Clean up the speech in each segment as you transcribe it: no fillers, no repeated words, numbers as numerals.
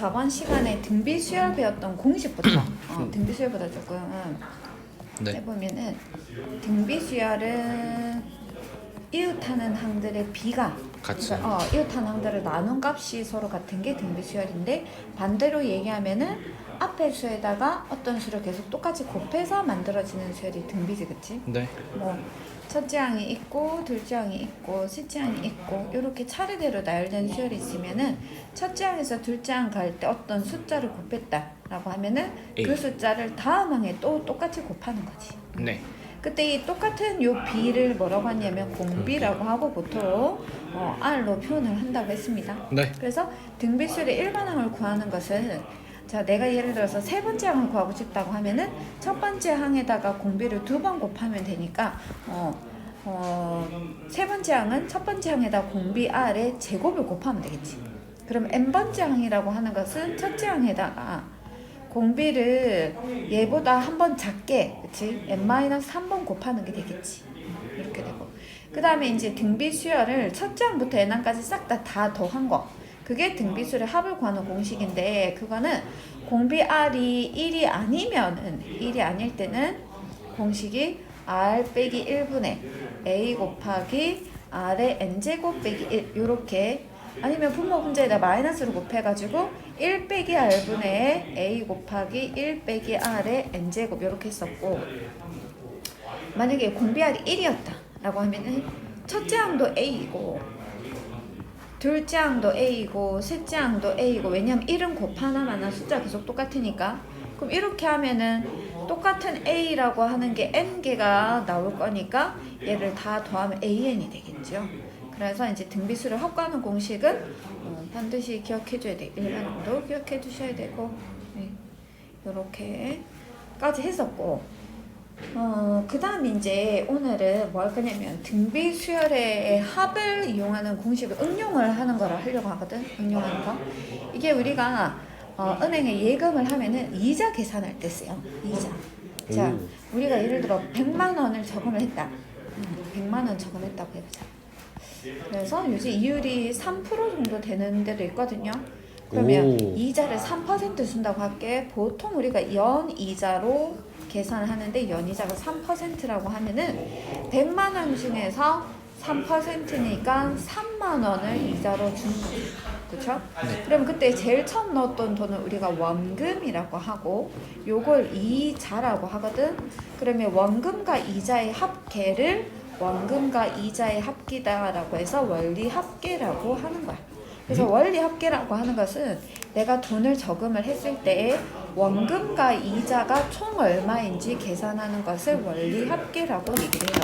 저번 시간에 등비 수열 배웠던 공식부터 등비 수열보다 조금 해보면은 등비 수열은 이웃하는 항들의 비가 같이. 그러니까, 이웃하는 항들을 나눈 값이 서로 같은 게 등비 수열인데, 반대로 얘기하면은 앞에 수에다가 어떤 수를 계속 똑같이 곱해서 만들어지는 수열이 등비지, 그치? 네. 뭐 첫째 항이 있고 둘째 항이 있고 셋째 항이 있고 이렇게 차례대로 나열된 수열이 있으면은 첫째 항에서 둘째 항 갈 때 어떤 숫자를 곱했다라고 하면은 그 숫자를 다음 항에 또 똑같이 곱하는 거지. 네. 그때 이 똑같은 요 비를 뭐라고 하냐면 공비라고 하고 보통 R로 표현을 한다고 했습니다. 네. 그래서 등비수열의 일반항을 구하는 것은, 자, 내가 예를 들어서 세 번째 항을 구하고 싶다고 하면은 첫 번째 항에다가 공비를 2번 곱하면 되니까 세 번째 항은 첫 번째 항에다 공비 R의 제곱을 곱하면 되겠지. 그럼 n번째 항이라고 하는 것은 첫째 항에다가 공비를 얘보다 한 번 작게, 그치? n-3번 곱하는 게 되겠지. 이렇게 되고, 그 다음에 이제 등비수열을 첫째 항부터 n항까지 싹 다 더한 거, 그게 등비수열의 합을 구하는 공식인데, 그거는 공비 R이 1이 아니면은, 1이 아닐 때는 공식이 R 빼기 1분의 A 곱하기 R의 n제곱 빼기 1 요렇게, 아니면 분모 분자에다 마이너스를 곱해가지고 1 빼기 R분의 A 곱하기 1 빼기 R의 n제곱 요렇게 했었고, 만약에 공비 R이 1이었다 라고 하면은 첫째 항도 A이고 둘째 항도 A이고 셋째 항도 A이고, 왜냐면 1은 곱하나마나 숫자 계속 똑같으니까. 그럼 이렇게 하면은 똑같은 A라고 하는 게 N개가 나올 거니까 얘를 다 더하면 AN이 되겠죠. 그래서 이제 등비수를 합구하는 공식은 반드시 기억해 줘야 돼. 일반항도 기억해 두셔야 되고, 이렇게까지 했었고, 그 다음 이제 오늘은 뭐 할 거냐면 등비수열의 합을 이용하는 공식을 응용을 하는 거를 하려고 하거든. 응용하는 거. 이게 우리가 은행에 예금을 하면은 이자 계산할 때 써요. 이자. 자, 우리가 예를 들어 100만 원을 저금을 했다. 100만 원 저금했다고 해보자. 그래서 요즘 이율이 3% 정도 되는 데도 있거든요. 그러면 이자를 3% 준다고 할게. 보통 우리가 연이자로 계산을 하는데, 연이자가 3%라고 하면은 100만 원 중에서 3%니까 3만 원을 이자로 주는 거죠. 그쵸? 네. 그럼 그때 제일 처음 넣었던 돈은 우리가 원금이라고 하고, 요걸 이자라고 하거든. 그러면 원금과 이자의 합계를 원금과 이자의 합기다라고 해서 원리합계라고 하는 거야. 그래서 원리합계라고 하는 것은 내가 돈을 저금을 했을 때 원금과 이자가 총 얼마인지 계산하는 것을 원리합계라고 얘기를 해요.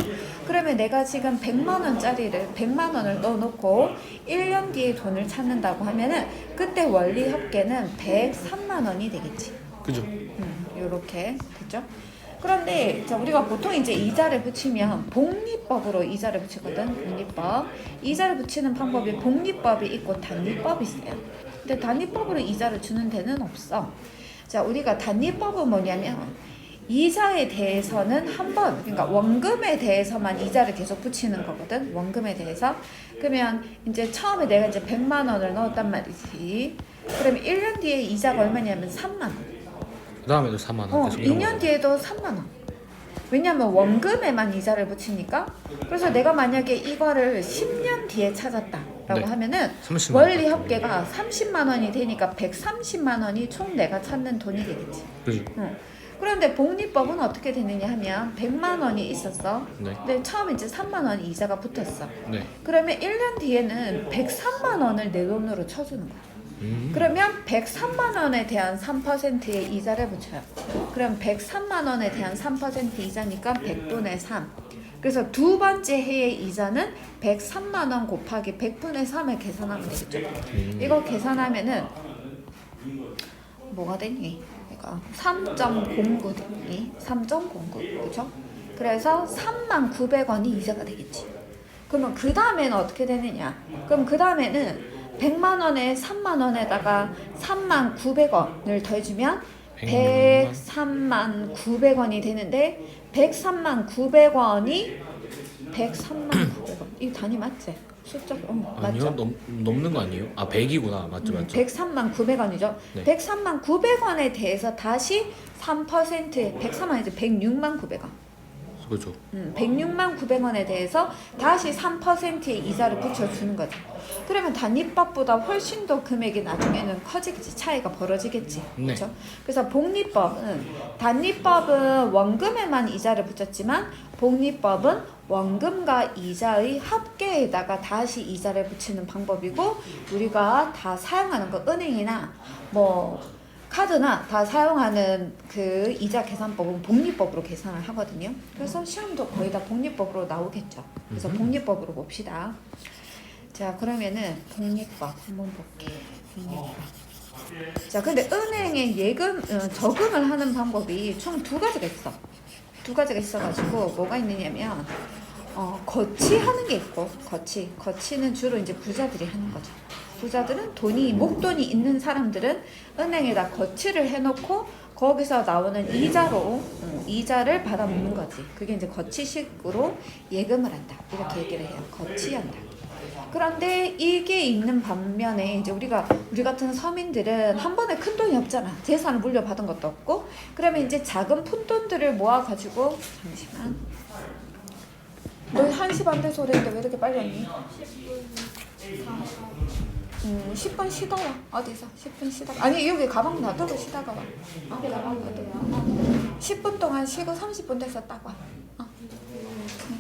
그러면 내가 지금 100만 원짜리를 100만 원을 넣어놓고 1년 뒤에 돈을 찾는다고 하면은 그때 원리합계는 103만 원이 되겠지. 그죠? 요렇게. 그죠? 그런데 우리가 보통 이제 이자를 붙이면 복리법으로 이자를 붙이거든. 복리법. 이자를 붙이는 방법이 복리법이 있고 단리법이 있어요. 근데 단리법으로 이자를 주는 데는 없어. 자, 우리가 단리법은 뭐냐면 이자에 대해서는 한 번, 그러니까 원금에 대해서만 이자를 계속 붙이는 거거든. 원금에 대해서. 그러면 이제 처음에 내가 이제 100만 원을 넣었단 말이지. 그러면 1년 뒤에 이자가 얼마냐면 3만 원. 그 다음에도 4만 원. 2년 뒤에도 3만 원. 왜냐면 원금에만 이자를 붙이니까. 그래서 내가 만약에 이거를 10년 뒤에 찾았다라고 하면은 30만 원리 합계가 30만 원이 되니까 130만 원이 총 내가 찾는 돈이 되겠지. 그죠? 그런데 복리법은 어떻게 되느냐 하면 100만 원이 있었어. 네. 근데 처음 이제 3만 원 이자가 붙었어. 네. 그러면 1년 뒤에는 103만 원을 내 돈으로 쳐주는 거야. 그러면 103만 원에 대한 3%의 이자를 붙여요. 그럼 103만 원에 대한 3% 이자니까 100분의 3. 그래서 두 번째 해의 이자는 103만 원 곱하기 100분의 3을 계산하면 되겠죠. 이거 계산하면은 뭐가 되니? 그러니까 3.09 되니? 3.09. 그렇죠? 그래서 39,900원이 이자가 되겠지. 그러면 그 다음에는 어떻게 되느냐? 그럼 그 다음에는 100만 원에 3만 원에다가 39,900원을 더해주면 103,900원이 되는데, 103,900원이 103,900원. 이 단위 맞지? 숫자 아니요, 맞죠? 넘는 거 아니에요? 아 100이구나. 맞죠, 맞죠. 103만 900원이죠. 네. 103만 900원에 대해서 다시 3%에 103만이죠. 106만 900원. 그죠. 106만 900원에 대해서 다시 3%의 이자를 붙여주는 거죠. 그러면 단위법보다 훨씬 더 금액이 나중에는 커지겠지. 차이가 벌어지겠지. 네. 그렇죠? 그래서 복리법은 단위법은 원금에만 이자를 붙였지만 복리법은 원금과 이자의 합계에다가 다시 이자를 붙이는 방법이고 우리가 다 사용하는 거 은행이나 뭐 카드나 다 사용하는 그 이자 계산법은 복리법으로 계산을 하거든요. 그래서 시험도 거의 다 복리법으로 나오겠죠. 그래서 복리법으로 봅시다. 자, 그러면은 복리법 한번 볼게요. 복리법. 자, 근데 은행에 저금을 하는 방법이 총 두 가지가 있어. 두 가지가 있어가지고 뭐가 있느냐면 거치하는 게 있고 거치는 주로 이제 부자들이 하는 거죠. 부자들은 목돈이 있는 사람들은 은행에다 거치를 해놓고 거기서 나오는 이자를 받아먹는 거지. 그게 이제 거치식으로 예금을 한다. 이렇게 얘기를 해요. 거치한다. 그런데 이게 있는 반면에 이제 우리 같은 서민들은 한 번에 큰 돈이 없잖아. 재산을 물려받은 것도 없고. 그러면 이제 작은 푼돈들을 모아가지고 잠시만. 너 1시 반 돼서 그랬는데 왜 이렇게 빨리 왔니? 10분 쉬다 와. 어디서? 10분 쉬다가. 아니, 여기 가방 놔두고 쉬다가 와. 가방 놔두고. 10분 동안 쉬고 30분 돼서 딱 와.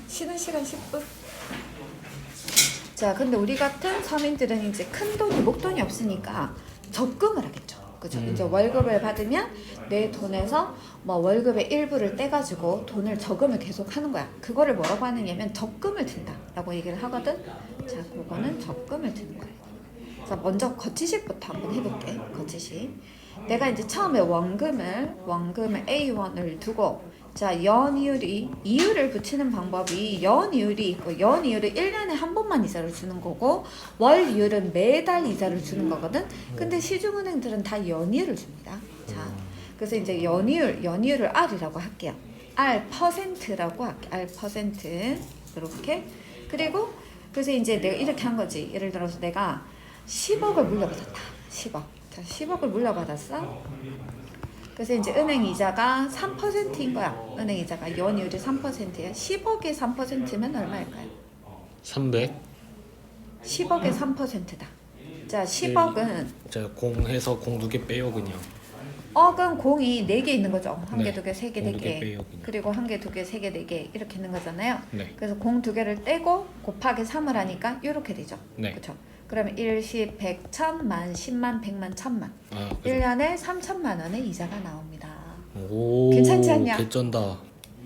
쉬는 시간 10분. 자, 근데 우리 같은 서민들은 이제 큰 돈이, 목돈이 없으니까 적금을 하겠죠. 그죠? 이제 월급을 받으면 내 돈에서 뭐 월급의 일부를 떼가지고 돈을 저금을 계속 하는 거야. 그거를 뭐라고 하느냐면 적금을 든다 라고 얘기를 하거든. 자, 그거는 적금을 드는 거예요. 그래서 먼저 거치식부터 한번 해볼게. 거치식. 내가 이제 처음에 원금을 A1을 두고 자, 이율을 붙이는 방법이 연이율이 있고 연이율은 1년에 한 번만 이자를 주는 거고 월이율은 매달 이자를 주는 거거든. 근데 시중은행들은 다 연이율을 줍니다. 자, 그래서 이제 연이율을 R이라고 할게요. R%라고 할게. R%. 이렇게. 그리고 그래서 이제 내가 이렇게 한 거지. 예를 들어서 내가 10억을 물려받았다. 10억. 자, 10억을 물려받았어. 그래서 이제 은행 이자가 3%인 거야. 은행 이자가 연이율이 3%야. 10억에 3%면 얼마일까요? 300. 10억에 3%다. 자, 10억은 제가 공해서 공 2개 빼요 그냥. 억은 공이 4개 있는 거죠. 한 개, 네. 두 개, 세 개, 공 네 2개 개. 빼요 그냥. 그리고 한 개, 두 개, 세 개, 네 개 이렇게 있는 거잖아요. 네. 그래서 공 2개를 떼고 곱하기 3을 하니까 이렇게 되죠. 네. 그렇죠. 그러면 1, 10, 100, 1000만, 10만, 100만, 1000만. 그죠. 1년에 3천만 원의 이자가 나옵니다. 오. 괜찮지 않냐? 개쩐다.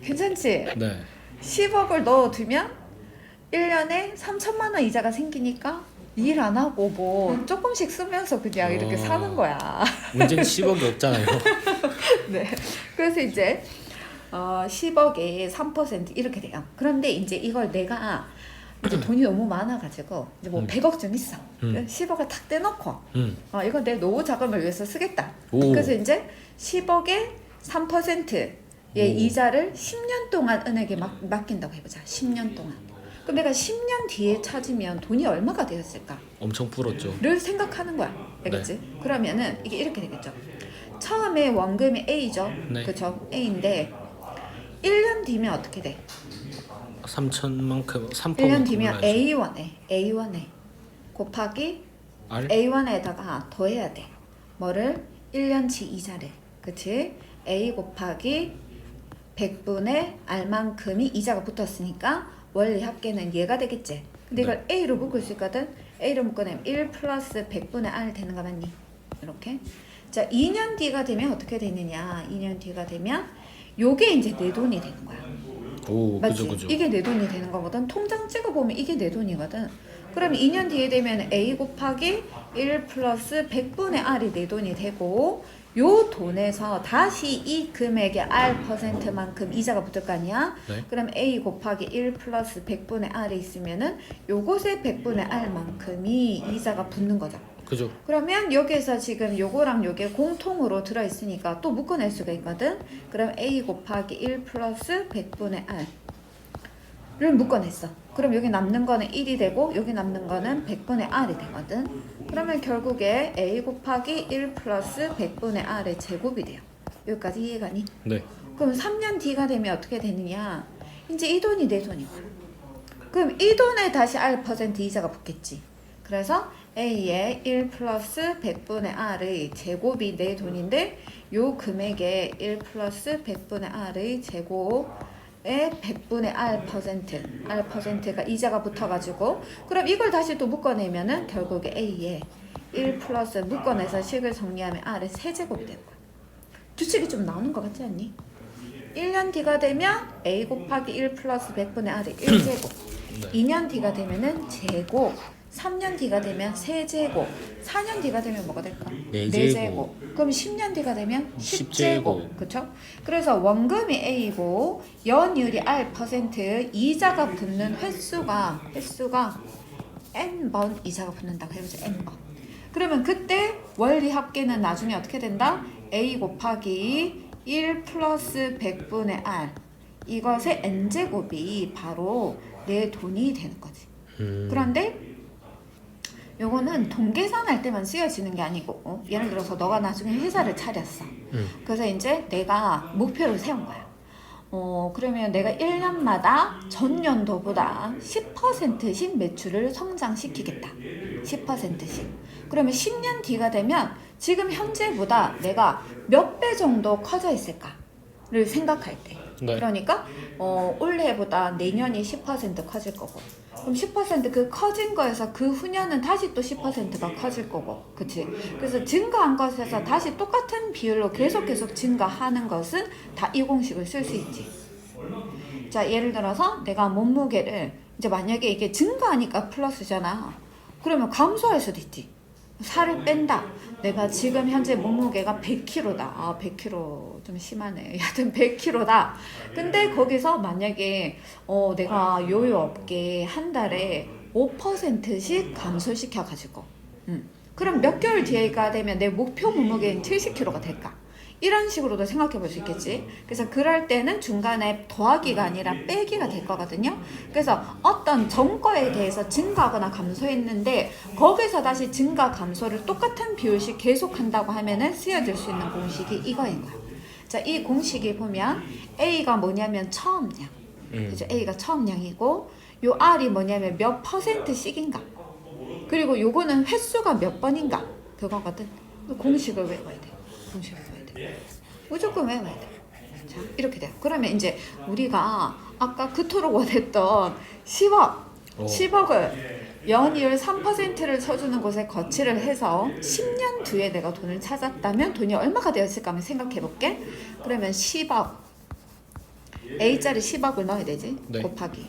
괜찮지? 네. 10억을 넣어두면 1년에 3천만 원 이자가 생기니까 일 안 하고 뭐 조금씩 쓰면서 그냥 이렇게 사는 거야. 문제는 10억이 없잖아요. 네. 그래서 이제 10억에 3% 이렇게 돼요. 그런데 이제 이걸 내가 이제 돈이 너무 많아가지고 이제 뭐 100억 좀 있어. 10억을 탁 떼놓고 이건 내 노후 자금을 위해서 쓰겠다. 오. 그래서 이제 10억에 3%의 이자를 10년 동안 은행에 맡긴다고 해보자. 10년 동안. 그럼 내가 10년 뒤에 찾으면 돈이 얼마가 되었을까? 엄청 불었죠. 를 생각하는 거야. 알겠지? 네. 그러면은 이게 이렇게 되겠죠. 처음에 원금이 A죠. 네. 그쵸? A인데 1년 뒤면 어떻게 돼? 3천만큼 3%. 1년 뒤면 A1에 곱하기 R? A1에다가 더해야 돼. 뭐를? 1년치 이자를. 그치? A 곱하기 100분의 R만큼이 이자가 붙었으니까 원리 합계는 얘가 되겠지. 근데 이걸 네. A로 묶을 수 있거든. A로 묶어내면 1 플러스 100분의 R 되는 거 맞니? 이렇게. 자, 2년 뒤가 되면 어떻게 되느냐? 2년 뒤가 되면 요게 이제 내 돈이 되는 거야. 오, 맞지? 그죠. 이게 내 돈이 되는 거거든. 통장 찍어보면 이게 내 돈이거든. 그러면 2년 뒤에 되면 A 곱하기 1 플러스 100분의 R이 내 돈이 되고 요 돈에서 다시 이 금액의 R%만큼 이자가 붙을 거 아니야? 네. 그럼 A 곱하기 1 플러스 100분의 R이 있으면은 요것의 100분의 R만큼이 이자가 붙는 거죠. 그죠. 그러면 여기에서 지금 요거랑 요게 공통으로 들어있으니까 또 묶어낼 수가 있거든. 그럼 A 곱하기 1 플러스 100분의 R 묶어냈어. 그럼 여기 남는 거는 1이 되고 여기 남는 거는 100분의 r이 되거든. 그러면 결국에 a 곱하기 1 플러스 100분의 r의 제곱이 돼요. 여기까지 이해가니? 네. 그럼 3년 뒤가 되면 어떻게 되느냐? 이제 이 돈이 내 돈이고. 그럼 이 돈에 다시 r% 이자가 붙겠지. 그래서 a의 1 플러스 100분의 r의 제곱이 내 돈인데 요 금액에 1 플러스 100분의 r의 제곱에 100분의 r%가 이자가 붙어가지고 그럼 이걸 다시 또 묶어내면은 결국에 a의 1 플러스 묶어내서 식을 정리하면 r의 세제곱이 되는 거야. 규칙이 좀 나오는 것 같지 않니? 1년 뒤가 되면 a 곱하기 1 플러스 100분의 r의 1제곱 네. 2년 뒤가 되면은 제곱 3년 뒤가 되면 세제곱 4년 뒤가 되면 뭐가 될까? 네제곱. 그럼 10년 뒤가 되면 10제곱 십제곱. 그쵸? 그래서 원금이 a고 연율이 r% 이자가 붙는 횟수가 n번 이자가 붙는다고 해보자. n번. 그러면 그때 원리 합계는 나중에 어떻게 된다? a 곱하기 1 플러스 100분의 r 이것의 n제곱이 바로 내 돈이 되는 거지. 그런데 요거는 돈 계산할 때만 쓰여지는 게 아니고 예를 들어서 너가 나중에 회사를 차렸어. 그래서 이제 내가 목표를 세운 거야. 그러면 내가 1년마다 전년도보다 10%씩 매출을 성장시키겠다. 10%씩. 그러면 10년 뒤가 되면 지금 현재보다 내가 몇 배 정도 커져 있을까를 생각할 때. 네. 그러니까 올해보다 내년이 10% 커질 거고 그럼 10% 커진 거에서 그 후년은 다시 또 10%가 커질 거고 그치? 그래서 증가한 것에서 다시 똑같은 비율로 계속 증가하는 것은 다 이 공식을 쓸 수 있지. 자 예를 들어서 내가 몸무게를 이제 만약에 이게 증가하니까 플러스잖아. 그러면 감소할 수도 있지. 살을 뺀다. 내가 지금 현재 몸무게가 100kg다. 100kg 좀 심하네. 여하튼 100kg다. 근데 거기서 만약에 내가 요요 업계 한 달에 5%씩 감소시켜 가지고 그럼 몇 개월 뒤에가 되면 내 목표 몸무게는 70kg가 될까? 이런 식으로도 생각해 볼 수 있겠지. 그래서 그럴 때는 중간에 더하기가 아니라 빼기가 될 거거든요. 그래서 어떤 전거에 대해서 증가하거나 감소했는데 거기서 다시 증가 감소를 똑같은 비율씩 계속 한다고 하면은 쓰여질 수 있는 공식이 이거인 거야. 자, 이 공식이 보면 A가 뭐냐면 처음량. 그죠? A가 처음량이고 요 R이 뭐냐면 몇 %씩인가. 그리고 요거는 횟수가 몇 번인가. 그거거든. 공식을 외워야 돼. 공식을 외워야 돼. 무조건 외워야 돼. 자, 이렇게 돼요. 그러면 이제 우리가 아까 그토록 원했던 10억을 연이율 3%를 쳐주는 곳에 거치를 해서 10년 뒤에 내가 돈을 찾았다면 돈이 얼마가 되었을까 한번 생각해 볼게. 그러면 10억 A짜리 10억을 넣어야 되지. 네. 곱하기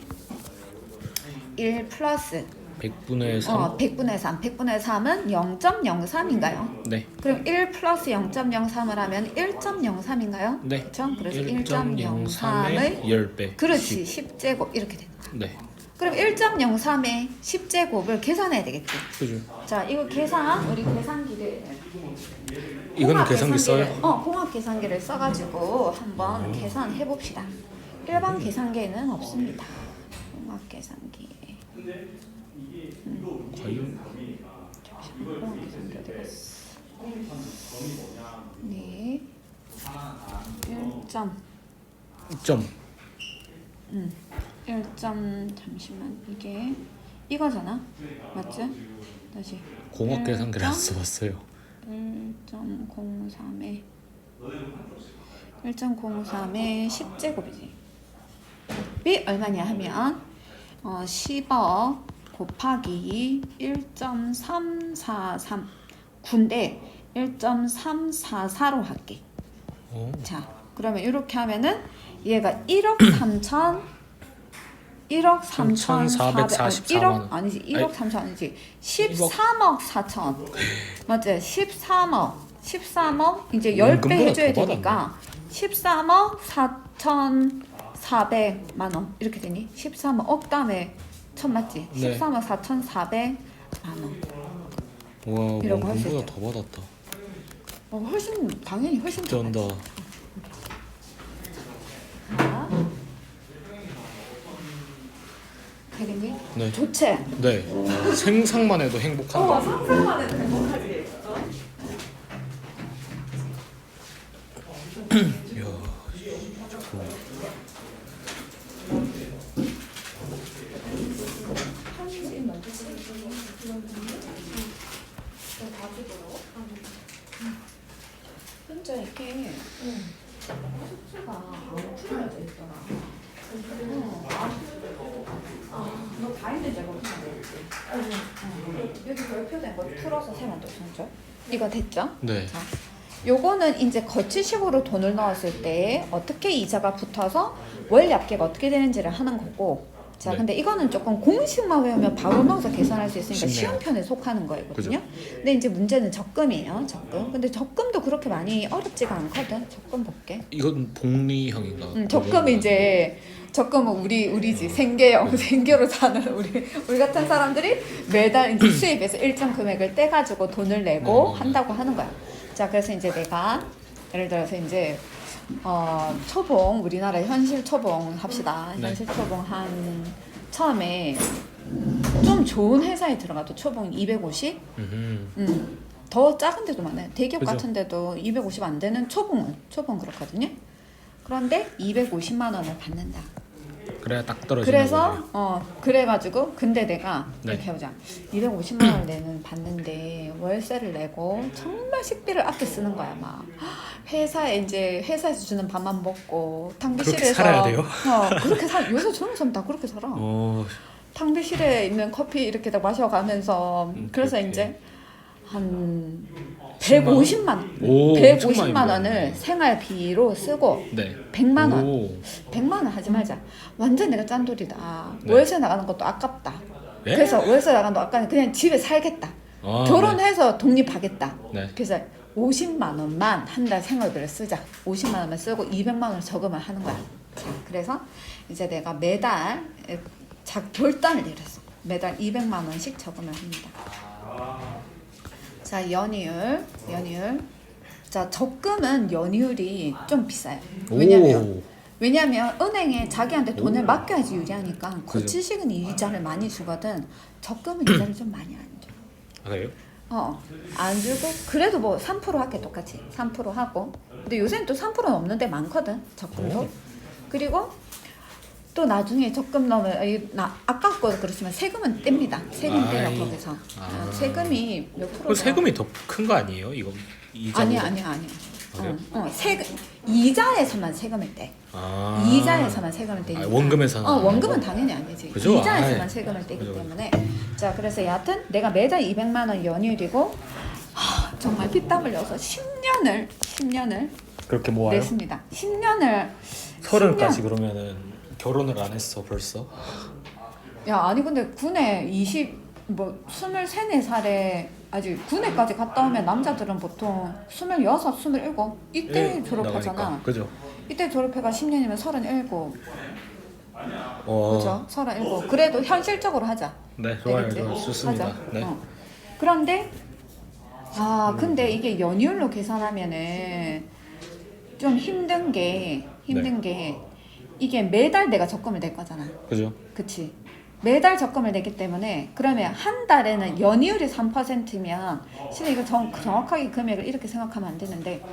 1 플러스 100분의 3. 100분의 3. 100분의 3은 0.03인가요? 네. 그럼 1 플러스 0.03을 하면 1.03인가요? 네. 그렇죠? 그래서 1.03의 1.03의 10배. 그렇지. 10제곱 이렇게 되는 거야. 네. 그럼 1.03의 10제곱을 계산해야 되겠지. 그죠. 자, 이거 계산 우리 계산기를 이거는 공합 계산기 써요? 공합 계산기를 써가지고 한번 계산해 봅시다. 일반 계산기에는 없습니다. 공합 계산기. 과연? 잠시만, 공합 계산기 어디 갔어? 네. 1점. 1점 잠시만 이게 이거잖아. 맞지? 다시. 공학 계산기를 안 써봤어요. 1.03에 1.03에 10제곱이지. 이 얼마냐 하면 10억 곱하기 1.343 9인데 1.344로 할게. 자, 그러면 이렇게 하면은 얘가 1억 3,444만 원. 아니지. 1억 3천 아니지. 13억 4천. 맞지? 13억 이제 10배 해줘야 되니까 13억 4,400만 원 이렇게 되니? 13억 다음에 천 맞지? 네. 13억 4,400만 원. 와, 이러고 할수 원금보다 있죠. 더 받았다. 당연히 훨씬 더 쩐다. 많지. 자, 되겠니? 네. 좋지? 네. 생각만 해도 행복한다. 상상만 해도 행복하지. 이야, 좋고. 진짜 이렇게 숙소가 안 풀려져 있더라. 너 다 했는지 알고 여기 별표된 거 풀어서 세면 또 손죠. 이거 됐죠? 네. 자, 요거는 이제 거치식으로 돈을 넣었을 때 어떻게 이자가 붙어서 월 약계가 어떻게 되는지를 하는 거고. 자, 네. 근데 이거는 조금 공식만 외우면 바로 넣어서 계산할 수 있으니까 쉽네요. 쉬운 편에 속하는 거거든요. 그죠. 근데 이제 문제는 적금이에요. 적금. 근데 적금도 그렇게 많이 어렵지가 않거든. 적금 볼게. 이건 복리형인가? 적금 이제 적금은 우리지 생계형 생계로 사는 우리 같은 사람들이 매달 이제 수입에서 일정 금액을 떼가지고 돈을 내고 한다고 하는 거야. 자, 그래서 이제 내가 예를 들어서 이제 초봉 우리나라 현실 초봉 합시다. 네. 현실 초봉 한 처음에 좀 좋은 회사에 들어가도 초봉 250. 더 작은 데도 많아요. 대기업 그죠. 같은 데도 250 안 되는 초봉 그렇거든요. 그런데 250만 원을 받는다. 그래야 딱 떨어지는 그래서 거예요. 그래가지고 근데 내가 네. 이렇게 해보자. 250만 원을 내는 받는데 월세를 내고 정말 식비를 아껴 쓰는 거야 막. 회사에서 주는 밥만 먹고 탕비실에서 그렇게 살아야 돼요? 그렇게 요새 젊은 사람 다 그렇게 살아. 탕비실에 있는 커피 이렇게 다 마셔가면서 그래서 그렇게. 이제 한 10만 원? 150만 오, 150만 원을 생활비로 쓰고 네. 100만 원 오. 100만 원 하지 말자. 완전 내가 짠돌이다. 네. 월세 나가는 것도 아깝다. 예? 그래서 월세 나가는 것도 아까는 그냥 집에 살겠다. 아, 결혼해서 독립하겠다. 네. 그래서 50만 원만 한 달 생활비를 쓰자. 50만 원만 쓰고 200만 원을 저금을 하는 거야. 자, 그래서 이제 내가 매달 결단을 내렸어. 매달 200만 원씩 저금을 합니다. 자, 연이율. 자, 적금은 연이율이 좀 비싸요. 왜냐면 은행에 자기한테 돈을 맡겨야지 유리하니까 거치식은 이자를 많이 주거든. 적금은 이자를 좀 많이 안 줘. 아, 그래요? 안 주고 그래도 뭐 3% 할게 똑같이 3% 하고. 근데 요새는 또 3%는 없는 데 많거든 적금도. 그리고 또 나중에 적금 넣으면 아깝고 그렇지만 세금은 뗍니다. 세금 떼요 아이. 거기서. 세금이 몇 프로? 세금이 더 큰 거 아니에요? 이거 이자보다? 아니야. 그래요? 세금 이자에서만 세금을 떼. 아. 이자에서만 세금을 떼니까. 원금에서는 원금은 당연히 아니지. 그죠? 이자에서만 아이. 세금을 떼기 그죠. 때문에. 자, 그래서 여하튼 내가 매달 200만 원 연율이고 정말 피땀 흘려서 10년을 그렇게 모아요? 냈습니다. 10년을 30까지 그러면은 결혼을 안 했어 벌써? 야, 아니 근데 군에 23, 4살에 아직 군에까지 갔다 오면 남자들은 보통 26, 27 이때 졸업하잖아. 나가니까. 그죠? 이때 졸업해가 10년이면 37. 어. 그죠? 37. 그래도 현실적으로 하자. 네, 좋아요. 되겠지? 좋습니다. 하자. 네. 그런데 근데 이게 연율로 계산하면은 좀 힘든 게 이게 매달 내가 적금을 낼 거잖아. 그죠? 그치? 매달 적금을 내기 때문에 그러면 한 달에는 연이율이 3%면 실은 이거 정확하게 금액을 이렇게 생각하면 안 되는데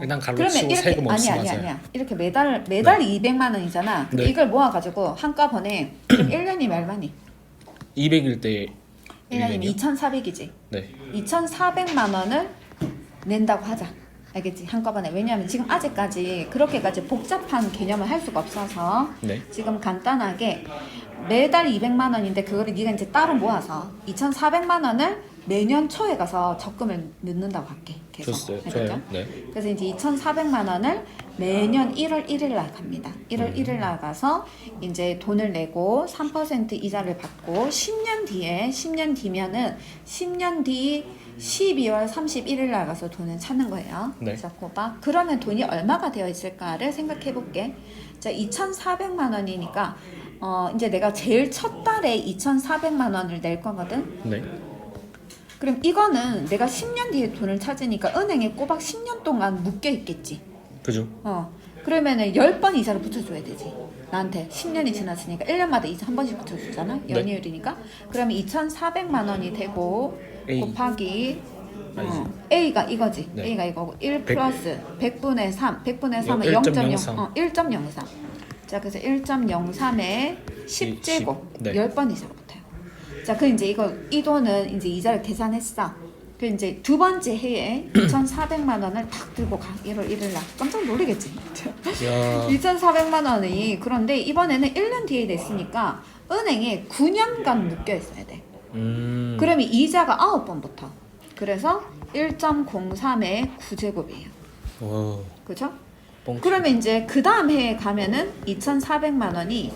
일단 갈로 그러면 치고 이렇게 세금 없이 아니야 이렇게 매달 200만 원이잖아. 근데 네. 이걸 모아가지고 한꺼번에 그럼 1년이면 얼마니? 200일 때 1년이면 2,400이지. 네. 2,400만 원을 낸다고 하자. 알겠지? 한꺼번에. 왜냐하면 지금 아직까지 그렇게까지 복잡한 개념을 할 수가 없어서 네. 지금 간단하게 매달 200만 원인데 그거를 네가 이제 따로 모아서 2,400만 원을 매년 초에 가서 적금을 넣는다고 할게. 계속. 좋았어요. 알겠죠? 좋아요. 네. 그래서 이제 2,400만 원을 매년 1월 1일 날 갑니다. 1월 1일 날 가서 이제 돈을 내고 3% 이자를 받고 10년 뒤면은 10년 뒤 12월 31일 날 가서 돈을 찾는 거예요. 네. 자, 봐봐. 그러면 돈이 얼마가 되어 있을까를 생각해 볼게. 자, 2,400만 원이니까 이제 내가 제일 첫 달에 2,400만 원을 낼 거거든. 네. 그럼 이거는 내가 10년 뒤에 돈을 찾으니까 은행에 꼬박 10년 동안 묶여 있겠지. 그죠? 그러면은 10번 이자를 붙여줘야 되지. 나한테 10년이 지났으니까 1년마다 이자 한 번씩 붙여주잖아. 네. 연이율이니까. 그러면 2,400만 원이 되고 A. 곱하기 아니지. A가 이거지. 네. A가 이거고 1 백. 플러스 100분의 3. 100분의 3은 1.03. 1.03. 자, 그래서 1.03의 10제곱. 네. 10번 이자가 붙어요. 자, 그 이제 이 돈은 이제 이자를 계산했어. 그 이제 두 번째 해에 2,400만 원을 탁 들고 가. 1월 1일 날. 깜짝 놀라겠지. 야. 2,400만 원이 그런데 이번에는 1년 뒤에 냈으니까 은행에 9년간 묶여 있어야 돼. 그러면 이자가 9번 붙어. 그래서 1.03의 9제곱이에요. 와. 그죠? 뻥치. 그러면 이제 그 다음 해에 가면은 2,400만 원이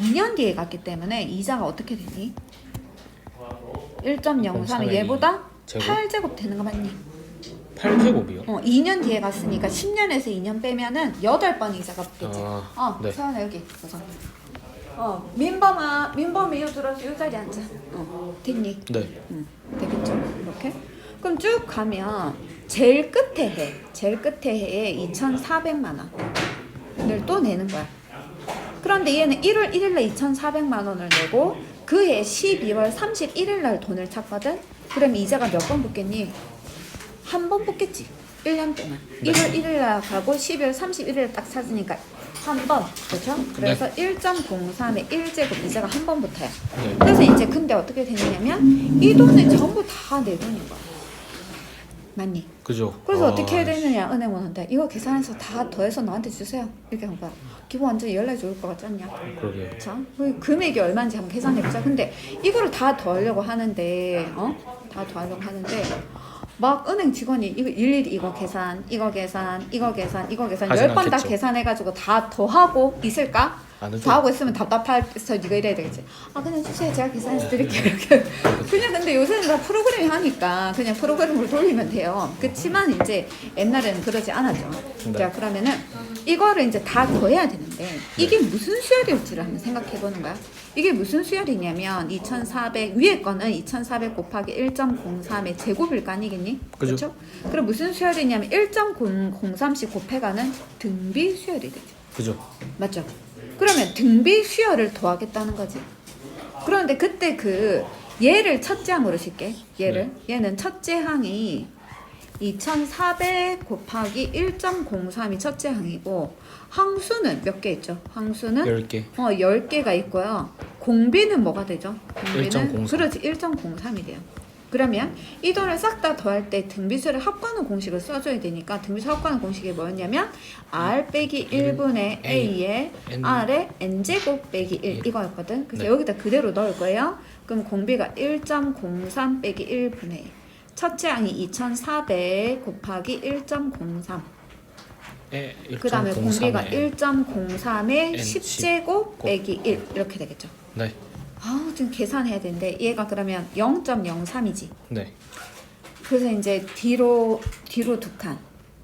2년 뒤에 갔기 때문에 이자가 어떻게 되니? 1.03이 얘보다 제곱? 8제곱 되는 거 맞니? 8제곱이요? 2년 뒤에 갔으니까 10년에서 2년 빼면은 8번 이자가 붙겠지. 네. 서연아 여기 보자. 민범이 요 들어서 요 자리에 앉아. 됐니? 네. 되겠죠? 이렇게. 그럼 쭉 가면 제일 끝에 해에 2,400만 원을 또 내는 거야. 그런데 얘는 1월 1일 날 2,400만 원을 내고 그 해 12월 31일 날 돈을 찾거든. 그럼 이자가 몇 번 붙겠니? 한 번 붙겠지. 1년 동안. 네. 1월 1일 날 가고 12월 31일 딱 찾으니까 한 번. 그렇죠? 그래서 1.03의 1제곱 이자가 한 번 붙어요. 네. 그래서 이제 근데 어떻게 되느냐면 이 돈은 전부 다 내 돈인 거야. 맞니? 그죠. 그래서 어떻게 해야 되느냐 은행원한테 이거 계산해서 다 더해서 나한테 주세요 이렇게 한 거야. 기분 완전 연락이 좋을 것 같지 않냐? 그러게요. 자, 그 금액이 얼마인지 한번 계산해보자. 근데 이거를 다 더하려고 하는데 다 더하려고 하는데 막 은행 직원이 이거 일일이 이거 계산 이거 계산 10번 다 않겠죠. 계산해가지고 다 더하고 있을까? 안 해도. 더 하고 있으면 답답해서 네가 이래야 되겠지. 그냥 주세요. 제가 계산해서 드릴게요. 이렇게. 그냥 근데 요새는 다 프로그램이 하니까 그냥 프로그램을 돌리면 돼요. 그렇지만 이제 옛날에는 그러지 않았죠. 네. 자, 그러면은 이거를 이제 다 더해야 되는데 이게 무슨 수열일지를 한번 생각해 보는 거야. 이게 무슨 수열이냐면 2,400 위에 거는 2,400 곱하기 1.03의 제곱일 거 아니겠니? 그죠. 그렇죠? 그럼 무슨 수열이냐면 1.03씩 곱해가는 등비 수열이 되죠. 그죠. 맞죠? 그러면 등비 수열을 더하겠다는 거지. 그런데 그때 얘를 첫째 항으로 칠게. 얘는 첫째 항이 2,400 곱하기 1.03이 첫째 항이고 항수는 몇 개 있죠? 항수는 10개. 10개가 있고요. 공비는 뭐가 되죠? 공비는 1.03. 그렇지 1.03이 돼요. 그러면 이 돈을 싹 다 더할 때 등비수를 합하는 공식을 써줘야 되니까 등비수 합하는 공식이 뭐였냐면 R 빼기 1분의 A의 R의 N제곱 빼기 1 이거였거든. 그래서 네. 여기다 그대로 넣을 거예요. 그럼 공비가 1.03 빼기 1분의 1. 첫째 항이 2,400 곱하기 1.03. 그 다음에 공비가 1.03의 10제곱 빼기 1 이렇게 되겠죠. 네. 지금 계산해야 되는데 얘가 그러면 0.03이지. 네. 그래서 이제 뒤로 두 칸.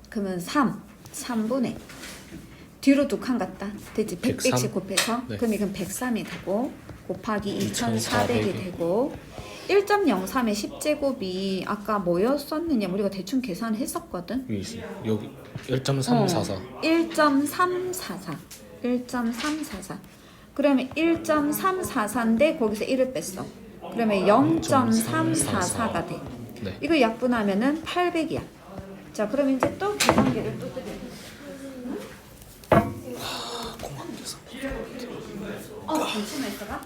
그러면 3분의 뒤로 두 칸 갔다. 됐지? 103. 100씩 곱해서 네. 그럼 이건 103이 되고 곱하기 2400 2,400이 되고 1.03의 10제곱이 아까 뭐였었느냐 우리가 대충 계산했었거든. 위에 있어요. 여기 1.344. 1.344. 1.344. 그러면 1.344인데 거기서 1을 뺐어. 그러면 0.344가 돼. 네. 이거 약분하면은 800이야. 자, 그럼 이제 또 계산기를 또 드려. 공학 계산. 잠시만 있어봐.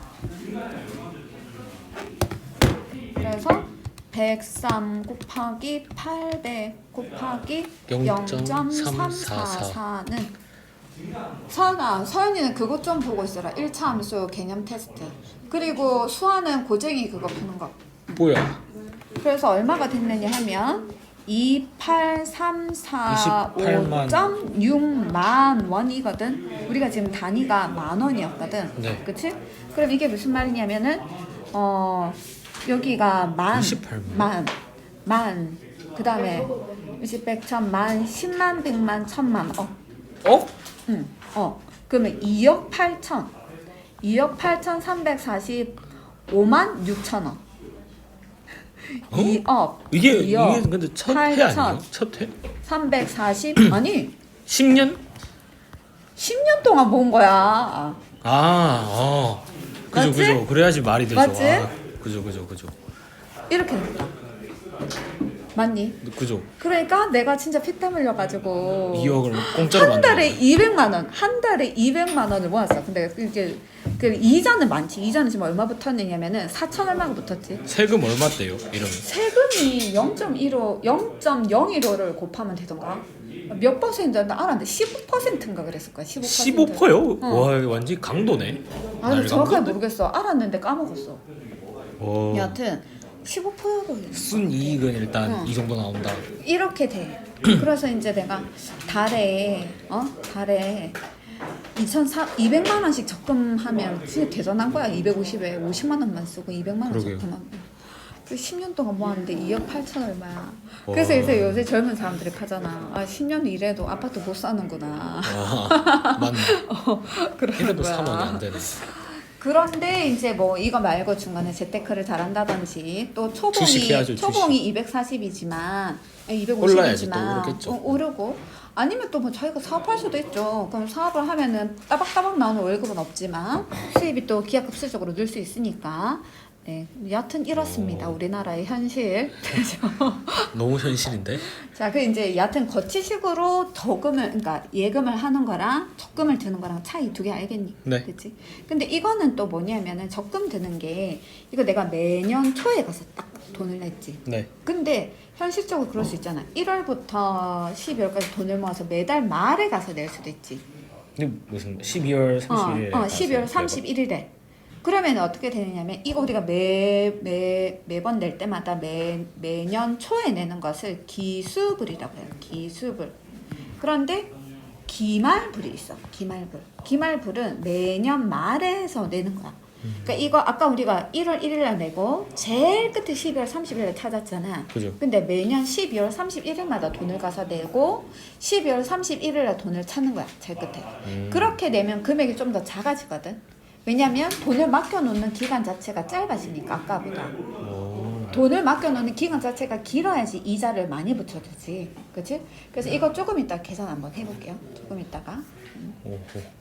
그래서 103 곱하기 800 곱하기 0.344는 서연이는 그것 좀 보고 있어라. 1차 함수 개념 테스트. 그리고 수아는 고쟁이 그거 푸는 거. 뭐야? 그래서 얼마가 됐느냐 하면 28345.6만 원이거든. 우리가 지금 단위가 만 원이었거든. 네. 그치? 그럼 이게 무슨 말이냐면은 여기가 28만. 만 그다음에 20, 100, 1000만 10만 100만 1000만 그러면 2억 8천 345만 6천 원 2억 이게 2억 근데 첫 해 아니에요? 첫 해? 340 아니 10년? 10년 동안 모은 거야. 그죠 맞지? 그죠. 그래야지 말이 되죠. 맞지? 그죠. 이렇게 됐다. 맞니? 그죠. 그러니까 내가 진짜 피땀 흘려가지고 2억을 공짜로 한 달에 만들었네. 200만 원, 한 달에 200만 원을 모았어. 근데 이게 그 이자는 많지. 이자는 지금 얼마 붙었느냐면은 4천 얼마가 붙었지. 세금 얼마 떼요? 이러면 세금이 0.15, 0.015를 곱하면 되던가. 몇 퍼센트인지 알았는데 15%인가 그랬을 거야. 15%. 15%요? 어. 와 완전 강도네. 아니 정확하게 날강도인데? 모르겠어. 알았는데 까먹었어. 와. 여하튼 15%로 순이익은 일단 어. 이 정도 나온다. 이렇게 돼. 그래서 이제 내가 달에 200만 원씩 적금하면 진짜 대단한 거야. 250에 50만 원만 쓰고 200만 원 그러게요. 적금하면. 그 10년 동안 모았는데 2억 8천 얼마야. 와. 그래서 요새 젊은 사람들이 하잖아. 10년 일해도 아파트 못 사는구나. 맞네. 그러는 이래도 거야. 3억이 안 되네. 그런데 이제 뭐 이거 말고 중간에 재테크를 잘한다든지 또 주식해야죠, 초봉이 240이지만 올라야지 또 250이지만 오르겠죠. 오르고 아니면 또 뭐 자기가 사업할 수도 있죠. 그럼 사업을 하면은 따박따박 나오는 월급은 없지만 수입이 또 기하급수적으로 늘 수 있으니까. 네, 여하튼 이렇습니다. 우리나라의 현실. 그래서 너무 현실인데? 자, 그 이제 여하튼 거치식으로 저금을, 그러니까 예금을 하는 거랑 적금을 드는 거랑 차이 두 개 알겠니? 네. 그치? 근데 이거는 또 뭐냐면은 적금 드는 게 이거 내가 매년 초에 가서 딱 돈을 냈지. 네. 근데 현실적으로 그럴 수 있잖아. 1월부터 12월까지 돈을 모아서 매달 말에 가서 낼 수도 있지. 근데 무슨 12월 31일에 12월 31일에. 그러면 어떻게 되느냐면 이거 우리가 매번 낼 때마다 매년 초에 내는 것을 기수불이라고 해요. 기수불. 그런데 기말불이 있어. 기말불은 매년 말에서 내는 거야. 그러니까 이거 아까 우리가 1월 1일 날 내고 제일 끝에 12월 30일에 찾았잖아. 그죠. 근데 매년 12월 31일마다 돈을 가서 내고 12월 31일 날 돈을 찾는 거야. 제일 끝에. 그렇게 내면 금액이 좀 더 작아지거든. 왜냐면 돈을 맡겨놓는 기간 자체가 짧아지니까 아까보다. 돈을 맡겨놓는 기간 자체가 길어야지 이자를 많이 붙여주지. 그치? 그래서 이거 조금 이따 계산 한번 해볼게요. 조금 이따가. 오호.